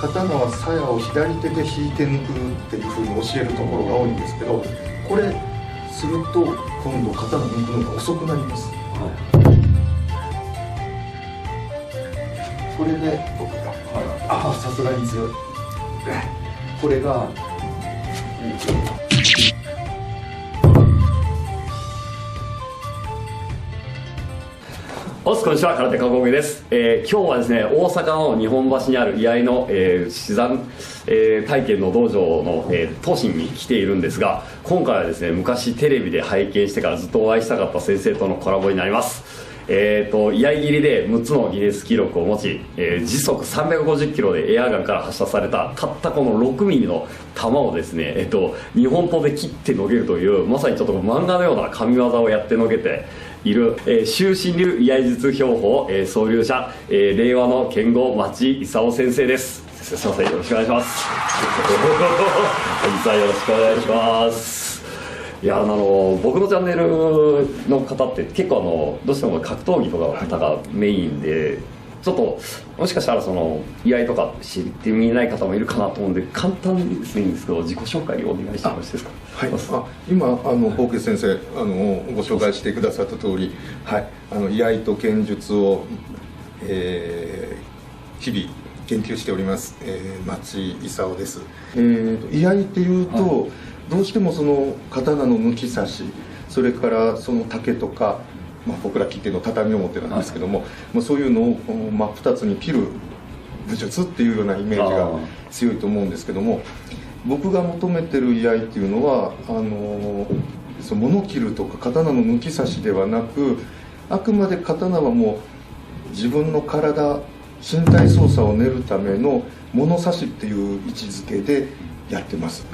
刀は鞘を左手で引いて抜くっていうふうに教えるところが多いんですけど、これすると今度刀抜くのが遅くなります。これで僕が、さすがに強い。これがこんにちは、空手家工芸です。今日はですね、大阪の日本橋にある居合の、資産、体験の道場の、東進に来ているんですが、今回はですね、昔テレビで拝見してからずっとお会いしたかった先生とのコラボになります。居合切りで6つのギネス記録を持ち、時速350キロでエアガンから発射されたたったこの6ミリの弾をですね、日本刀で切ってのげるという、まさにちょっと漫画のような神業をやってのげている、終身流居合術標法、創立者、令和の剣豪町井勲先生です。すいません、よろしくお願いします。本日はよろしくお願いします。いや、僕のチャンネルの方って結構どうしても格闘技とかの方がメインで、ちょっともしかしたらその居合とか知ってみない方もいるかなと思うんで、簡単にですねいいんですけど、自己紹介をお願いしてもよろしいですか。はい、今纐纈先生ご紹介してくださった通り、はい、居合と剣術を、日々研究しております、町井勲です。居合っていうと、どうしてもその刀の抜き差し、それからその竹とか、僕ら切手の畳表なんですけども、そういうのを真っ二つに切る武術っていうようなイメージが強いと思うんですけども、僕が求めてる居合っていうのはその物切るとか刀の抜き差しではなく、あくまで刀はもう自分の体、身体操作を練るための物差しっていう位置づけでやってます。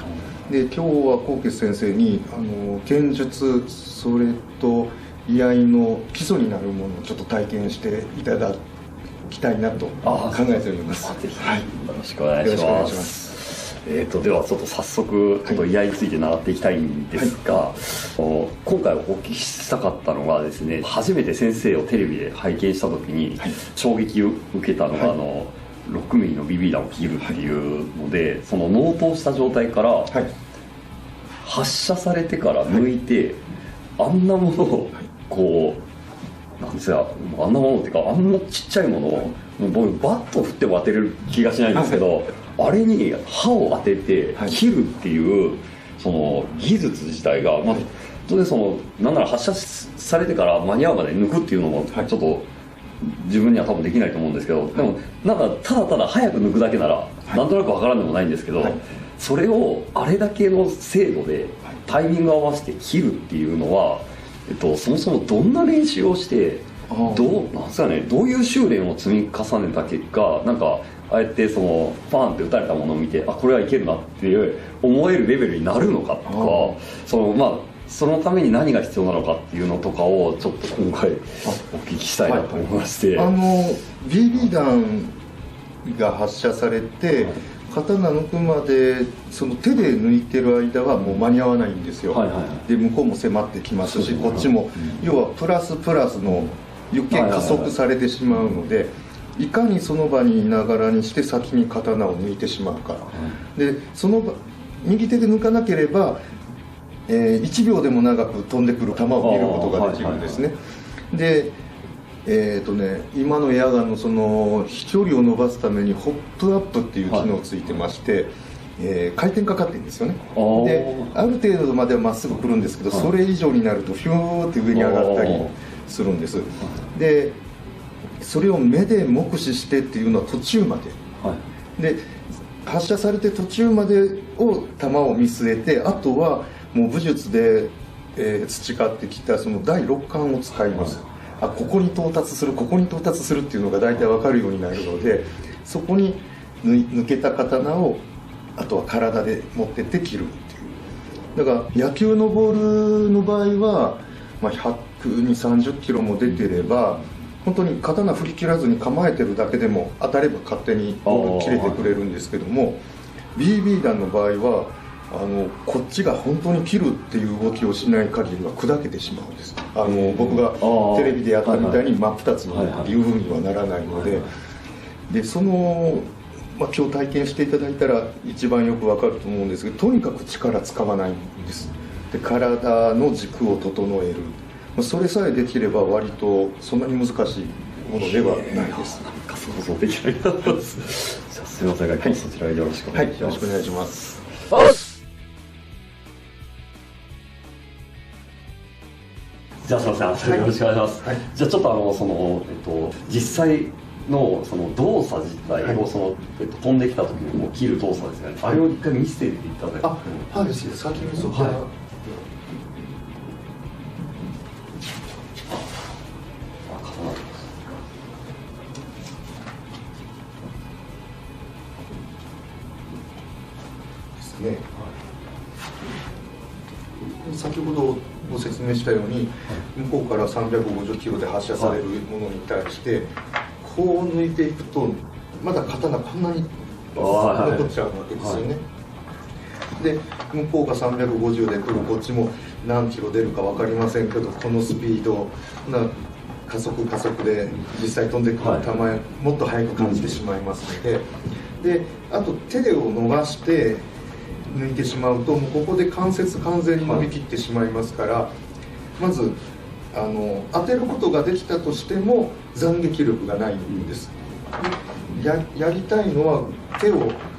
で、今日は纐纈先生に剣術、それと居合の基礎になるものをちょっと体験していただきたいなと考えております。ぜひ、はい、よろしくお願いします。ではちょっと早速ちょっと居合について習っていきたいんですが、今回お聞きしたかったのがですね、初めて先生をテレビで拝見した時に衝撃を受けたのが、6ミリの BB 弾を切るっていうので、その納刀した状態から発射されてから抜いて、あんなものをこうなんですか、あんなものっていうか、あんなちっちゃいものを僕バット振っても当てれる気がしないんですけど、あれに刃を当てて切るっていうその技術自体が、当然そのなんなら発射されてから間に合うまで抜くっていうのもちょっと自分には多分できないと思うんですけど、でもなんかただただ早く抜くだけならなんとなくわからんでもないんですけど、それをあれだけの精度でタイミングを合わせて切るっていうのは、そもそもどんな練習をして、なんですかね、どういう修練を積み重ねた結果、なんかああやってそのパーンって打たれたものを見て、これはいけるなっていう思えるレベルになるのかとか、そのために何が必要なのかっていうのとかをちょっと今回お聞きしたいなと思いまして、BB 弾が発射されて、刀抜くまでその手で抜いてる間はもう間に合わないんですよ。で、向こうも迫ってきますし、こっちも要はプラスプラスの余計加速されてしまうので、いかにその場にいながらにして先に刀を抜いてしまうか。で、その場右手で抜かなければ、1秒でも長く飛んでくる球を見ることができるんですね。で、今のエアガンのその飛距離を伸ばすためにホップアップっていう機能ついてまして、回転かかってるんですよね。で、ある程度まではまっすぐ来るんですけど、それ以上になるとヒューって上に上がったりするんです。で、それを目で目視してっていうのは途中まで、で発射されて途中までを球を見据えて、あとはもう武術で、培ってきたその第六感を使います。ここに到達する、ここに到達するっていうのが大体分かるようになるので、そこに抜けた刀をあとは体で持ってって切るっていう。だから野球のボールの場合は、120-130キロも出てれば本当に刀振り切らずに構えてるだけでも当たれば勝手にボール切れてくれるんですけども、 BB 弾の場合はこっちが本当に切るっていう動きをしない限りは砕けてしまうんです。僕がテレビでやったみたいに真っ二つにいうふうにはならないので、でその今日体験していただいたら一番よくわかると思うんですけど、とにかく力使わないんです。で、体の軸を整える、それさえできれば割とそんなに難しいものではないです。なんか想像できないなじゃあすみませんが、今日そちらよろしくお願いします。よろしくお願いします。じゃあすみません、よろしくお願いします。じゃあちょっと実際のその動作自体を飛んできた時に切る動作ですね。あれを一回見せていただいて。はい、先にそこから。ですね。先ほどご説明したように、向こうから350キロで発射されるものに対してこう抜いていくとまだ刀こんなに残っちゃうわけですよね。で、向こうが350で来る、こっちも何キロ出るか分かりませんけど、このスピード加速で実際飛んでくる球もっと速く感じてしまいますので、であと手を伸ばして抜いてしまうと、もうここで関節完全に伸びきってしまいますから、まず当てることができたとしても斬撃力がないんです。やりたいのは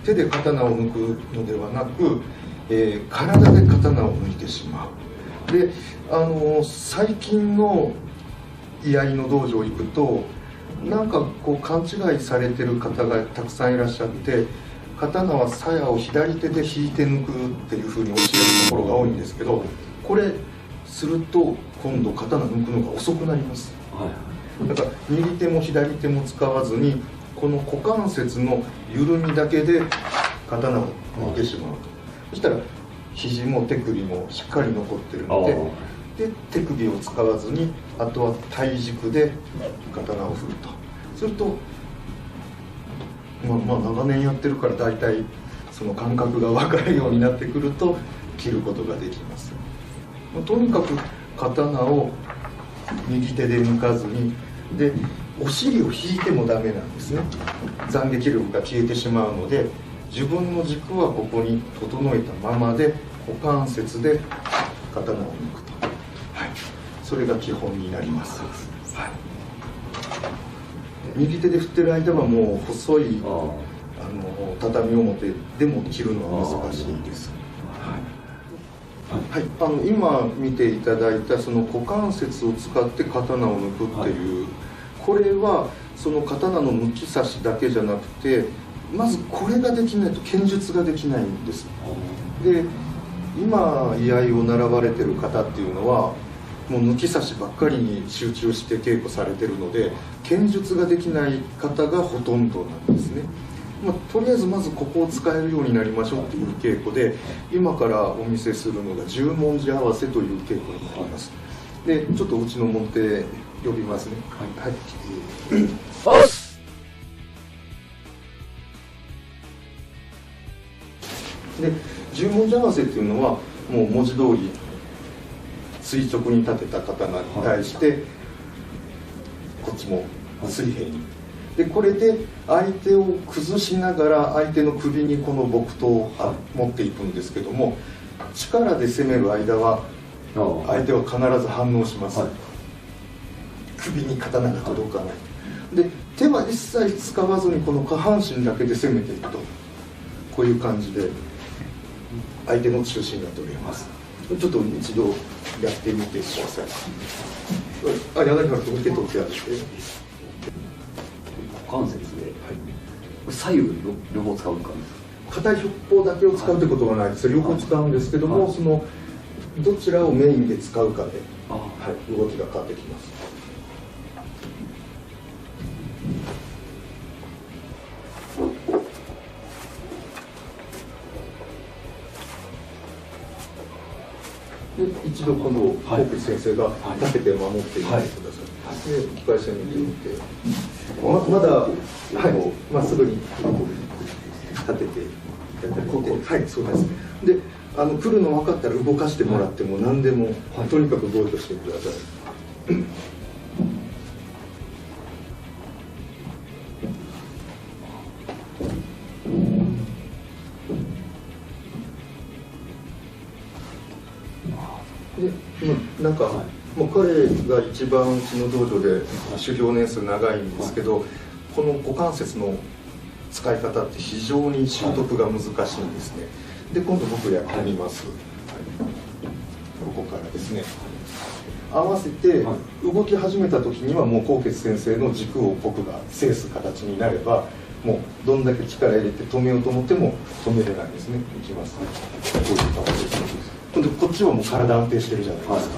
手で刀を抜くのではなく、体で刀を抜いてしまう。で、最近の居合の道場行くとなんかこう勘違いされてる方がたくさんいらっしゃって、刀は鞘を左手で引いて抜くっていうふうに教えるところが多いんですけど、これすると今度刀抜くのが遅くなります。だから右手も左手も使わずに、この股関節の緩みだけで刀を抜いてしまうと。そしたら肘も手首もしっかり残ってるので、手首を使わずに、あとは体軸で刀を振ると。すると長年やってるから大体その感覚が分かるようになってくると切ることができます。とにかく刀を右手で抜かずに、でお尻を引いてもダメなんですね。斬撃力が消えてしまうので、自分の軸はここに整えたままで股関節で刀を抜くと、それが基本になります。右手で振ってる間はもう細い畳表でも切るのは難しいです。今見ていただいたその股関節を使って刀を抜くっていう、これはその刀の抜き差しだけじゃなくて、まずこれができないと剣術ができないんです。で、今居合を習われてる方っていうのはもう抜き差しばっかりに集中して稽古されてるので、剣術ができない方がほとんどなんですね。とりあえずまずここを使えるようになりましょうっていう稽古で、今からお見せするのが十文字合わせという稽古になります。で、ちょっとうちの門弟呼びますね。で、十文字合わせっていうのはもう文字通り垂直に立てた刀に対して、こっちも水平に。で、これで相手を崩しながら相手の首にこの木刀を持っていくんですけども、力で攻める間は相手は必ず反応します。首に刀が届かない。で、手は一切使わずにこの下半身だけで攻めていくと、こういう感じで相手の中心が取れます。ちょっと一度やってみてください。柳原君、手と手当てて。股関節で、左右両方使うか。片一方だけを使うってことはないです。両方使うんですけども、そのどちらをメインで使うかで、動きが変わってきます。で、一度この大口先生が立てて守っていてください。で、機械線に入れて、まだまっすぐに立てていただいて、そうです。で、来るの分かったら動かしてもらっても何でも、とにかく動いてしてください。なんか、もう彼が一番うちの道場で修行年数長いんですけど、この股関節の使い方って非常に習得が難しいんですね。で今度僕やってみます、ここからですね。合わせて動き始めた時にはもう纐纈先生の軸を僕が制す形になれば、もうどんだけ力入れて止めようと思っても止めれないんですね。いきます、こういう形です。今度こっちはもう体安定してるじゃないですか、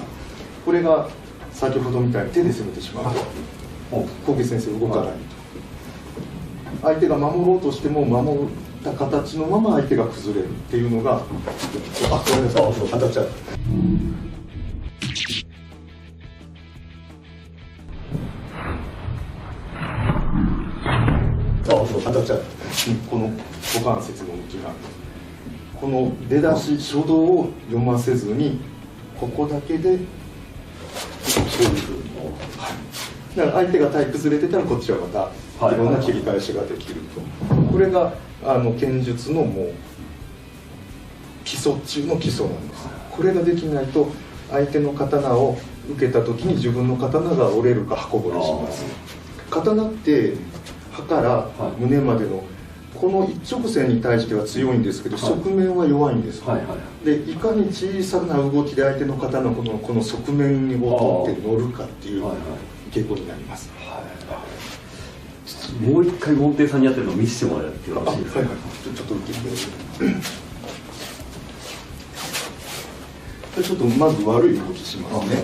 これが先ほどみたいに手で攻めてしまうと纐纈先生動かないと、相手が守ろうとしても守った形のまま相手が崩れるっていうのが、ごめんなさい、当たっちゃう。当たっちゃう。この股関節の内側、この出だし初動を読ませずにここだけでこういうふうに、だから相手が体崩れてたらこっちはまたいろんな切り返しができると、これが剣術のもう基礎中の基礎なんです。これができないと相手の刀を受けた時に自分の刀が折れるか刃こぼれします。刀って刃から胸までのこの一直線に対しては強いんですけど、側面は弱いんです、でいかに小さな動きで相手の刀のこの側面を取って乗るかっていう傾向になります、もう一回門弟さんにやってるのを見せてもらってよろしいですか。ちょっと受けてちょっとまず悪い動きしますね。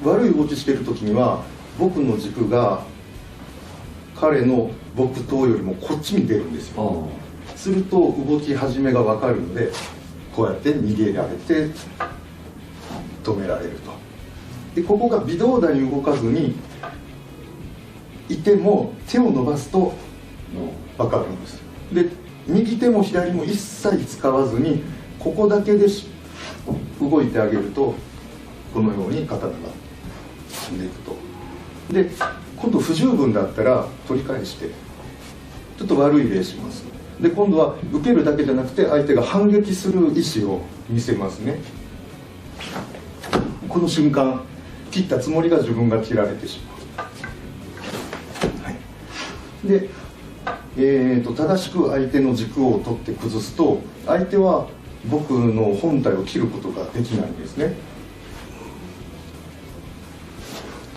悪い動きしてる時には僕の軸が彼の木刀よりもこっちに出るんですよ。すると動き始めが分かるので、こうやって逃げられて止められると。でここが微動だに動かずにいても手を伸ばすと分かるんです。で右手も左も一切使わずにここだけで動いてあげると、このように刀が進んでいくと。で今度不十分だったら取り返してちょっと悪い例します。で今度は受けるだけじゃなくて相手が反撃する意思を見せますね。この瞬間切ったつもりが自分が切られてしまう、で、正しく相手の軸を取って崩すと相手は僕の本体を切ることができないんですね。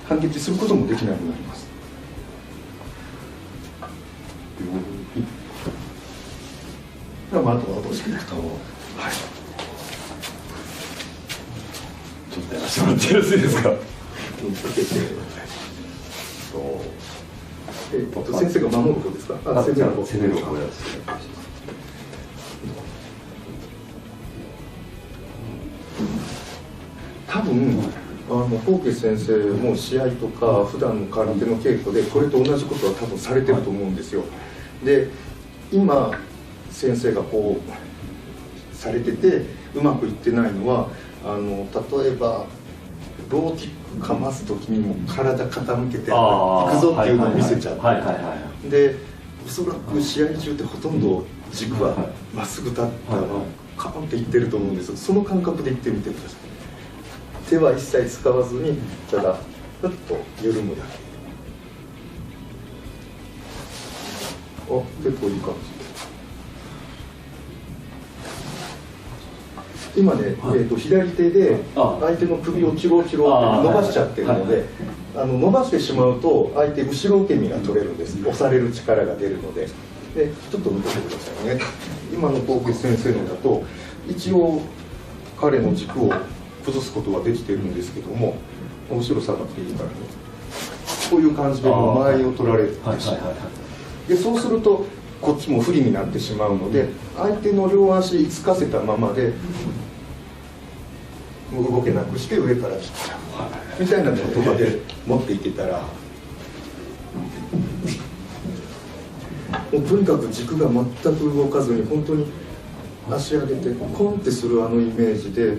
反撃することもできなくなります。あとはどうしていくと、ちょっとやらせてもらってよろしいですか。先生が守る方ですか。攻める方。攻める方です。多分纐纈先生も試合とか普段の空手の稽古でこれと同じことは多分されてると思うんですよ。で今先生がこうされててうまくいってないのは例えばローキックかます時にも体傾けていくぞっていうのを見せちゃう。でおそらく試合中ってほとんど軸はまっすぐ立ったらカーンっていってると思うんです。その感覚でいってみてください。手は一切使わずにただふっと緩むだけ。結構いい感じ。今ね、左手で相手の首をチロチロって伸ばしちゃってるので、伸ばしてしまうと相手後ろ受け身が取れるんです。押される力が出るので。でちょっと見ててくださいね。今の纐纈先生のだと一応彼の軸を崩すことはできてるんですけども、後ろ下がっていいからね、こういう感じで前を取られてしまう。でそうするとこっちも不利になってしまうので、相手の両足つかせたままで動けなくして上から切っちゃうみたいな言葉で持っていけたら、もうとにかく軸が全く動かずに本当に足上げてコンってするイメージで。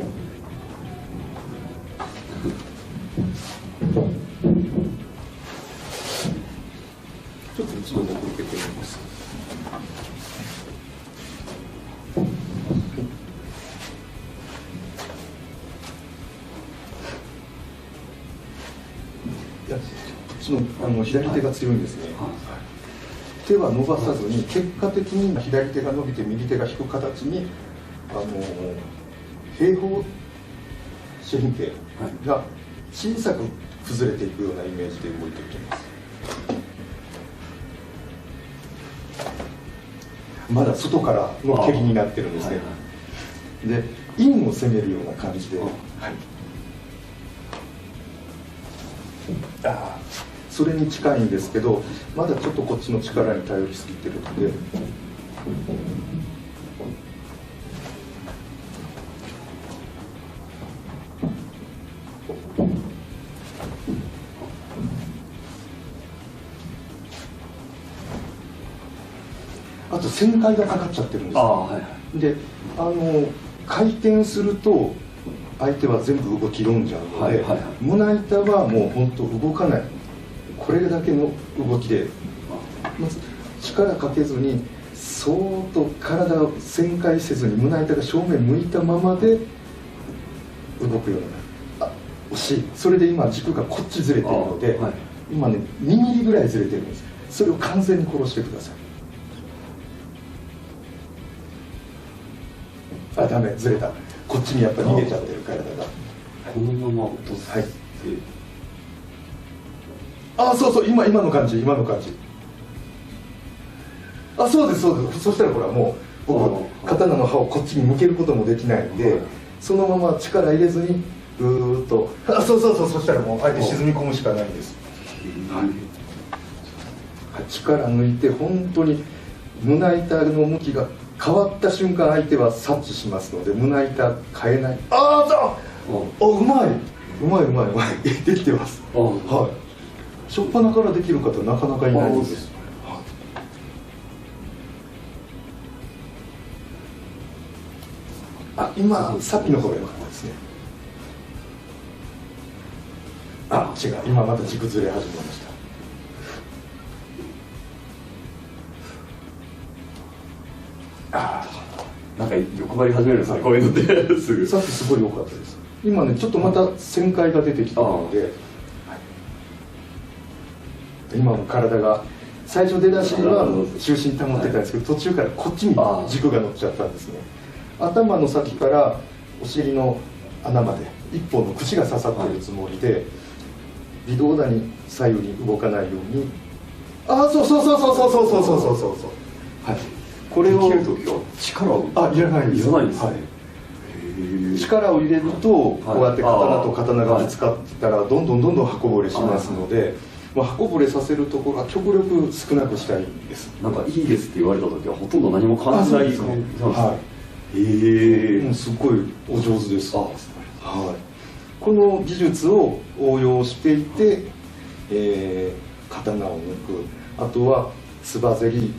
ちょっと一度僕受けてみます。ちの左手が強いんですね。手は伸ばさずに、結果的に左手が伸びて右手が引く形に平方四辺形が小さく崩れていくようなイメージで動いていきます。まだ外からの蹴りになってるんですね。で、インを攻めるような感じで、それに近いんですけど、まだちょっとこっちの力に頼りすぎてるので、あと旋回がかかっちゃってるんですよ。で、回転すると相手は全部動き読んじゃうので、胸板はもう本当動かない、これだけの動きで、まず力かけずにそーっと体を旋回せずに胸板が正面向いたままで動くような、惜しい。それで今軸がこっちずれているので、今ね2ミリぐらいずれてるんです。それを完全に殺してください。ダメ、ずれた。こっちにやっぱ逃げちゃってる体が。このまま落とす。そうそう、今の感じ、今の感じ。そうです、そうです。そしたらほらもう僕刀の刃をこっちに向けることもできないんで、そのまま力入れずにぐーっと、そうそうそう、そしたらもう相手沈み込むしかないんです。力抜いて本当に胸板の向きが変わった瞬間、相手は察知しますので胸板変えない。うまい、うまい、うまい、うまい。できてます。初っ端からできる方なかなかいないんです。今さっきの方が良かったですね。違う、今また軸ずれ始めました。なんか欲張り始めるんですね、こういうのってすぐ。さっきすごい良かったです。今ねちょっとまた旋回が出てきたので、今の体が最初出だしは中心保ってたんですけど、途中からこっちに軸が乗っちゃったんですね。頭の先からお尻の穴まで一本の串が刺さってるつもりで、微動だに左右に動かないように。そうそうそうそうそうそうそうそうそうそう。これを切るときは力をいらないんです。いらないんですね。力を入れるとこうやって刀と刀がぶつかったらどんどん刃こぼれしますので、刃こぼれさせるところが極力少なくしたいんです。なんかいいですって言われた時はほとんど何も感じない。すごいお上手です。この技術を応用していて、刀を抜く、あとはつばぜり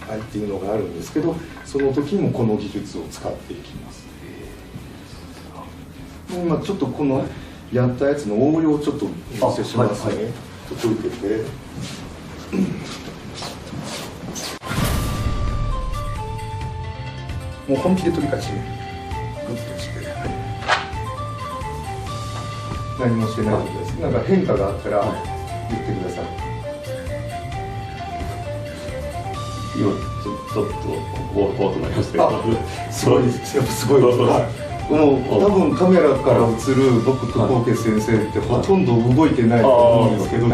っていうのがあるんですけど、その時もこの技術を使っていきます。今ちょっとこのやったやつの応用をちょっとお見せしますね。ちょっと受けて。もう本気で取り返してね。グッとして、何もしてないことです。なんか変化があったら言ってください。今ちょっと怖くなりました。すごいです。やっぱすごい。もう多分カメラから映る僕とコウケ先生ってほとんど動いてないと思うんですけど。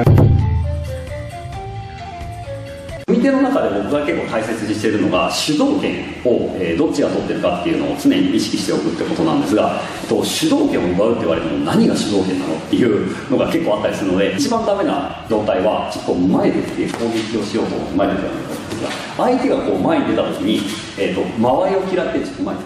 組手の中で僕が結構大切にしているのが主導権を、どっちが取ってるかっていうのを常に意識しておくってことなんですが、主導権を奪うって言われても何が主導権なのっていうのが結構あったりするので、一番ダメな状態はちょっと前で攻撃をしようと前で出たんですが、相手がこう前に出た時に、間合いを嫌ってちょっと前に